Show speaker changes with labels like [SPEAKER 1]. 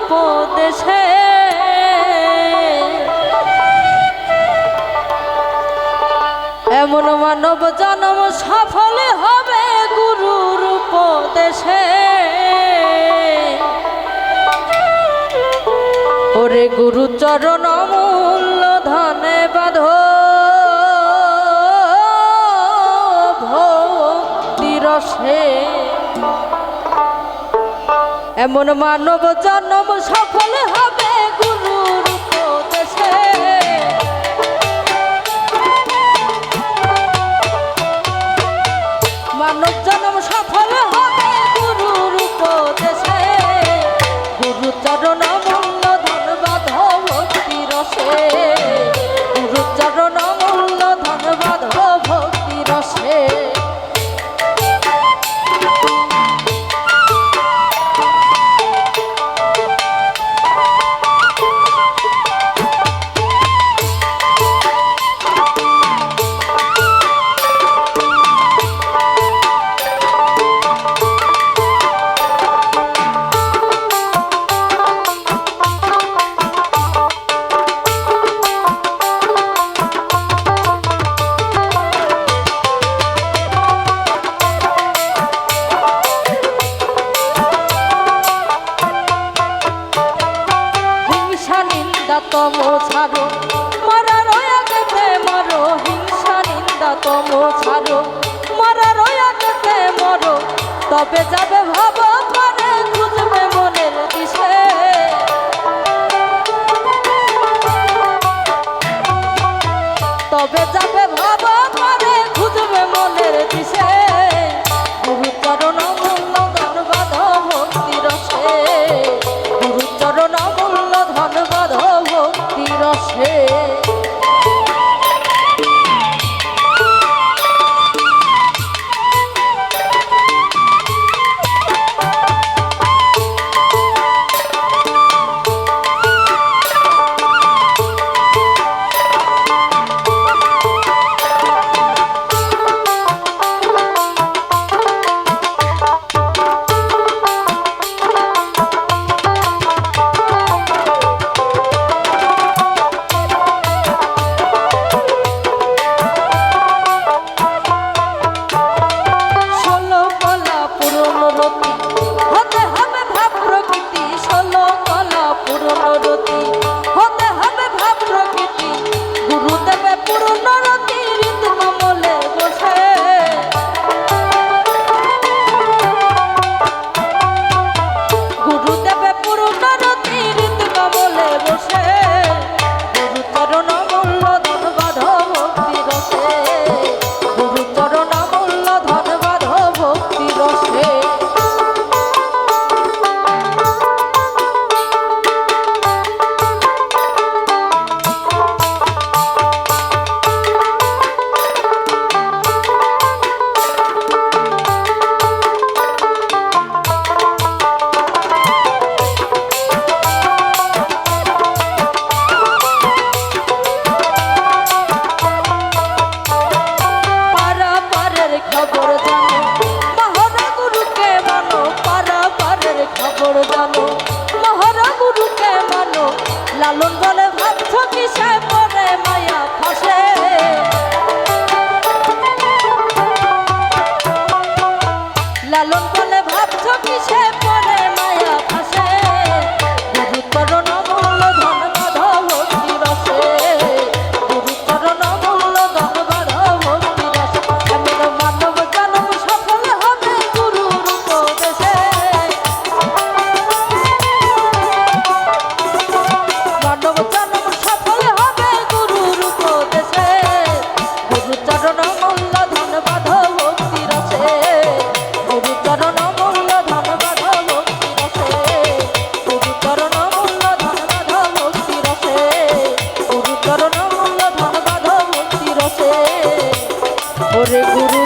[SPEAKER 1] উপদেশে এমন মানব জন্ম সফল হবে গুরুর উপদেশে। ওরে গুরু চরণ অমূল্য ধনে বাঁধ ভক্তি রসে। এমন মানব জন্ম সফল হবে গুরুর উপদেশে। মানব জন্ম সফল হবে গুরুর উপদেশে। গুরু চরণ অমূল্য ধন বাঁধ ভক্তি রসে। গুরু চরণ অমূল্য ধন বাঁধ ভক্তি রসে। তম ছাড়ো মরার আগেতে মরো। হিংসা নিন্দা তম ছাড়ো মরার আগেতে মরো। তবে যাবে ভাব করে খুঁজবে মনের দিশে। তবে যাবে ভাব করে খুঁজবে মনের দিশে। গুরু চরণ অমূল্য ধন বাঁধ ভক্তি রসে। গুরু চরণ অমূল্য ধন বাঁধ ভক্তি রসে। লালন বলে ভাবছ কিসে পরে মায়া ফাঁসে। লালন বলে ভাবছ কিসে পরে মায়া ফাঁসে। গুরু চরণ অমূল্য ধন বাঁধ ভক্তি রসে। গুরু চরণ অমূল্য ধন বাঁধ ভক্তি রসে। এমন মানব জন্ম সফল হবে গুরুর উপদেশে। মানব জন্ম সফল হবে গুরুর উপদেশে। গুরু চরণ অমূল্য ধন বাঁধ ভক্তি রসে। গুরু চরণ অমূল্য ধন বাঁধ ভক্তি রসে। গুরু চরণ অমূল্য ধন বাঁধ ভক্তি রসে। গুরু চরণ অমূল্য ধন বাঁধ ভক্তি রসে। ওরে গুরু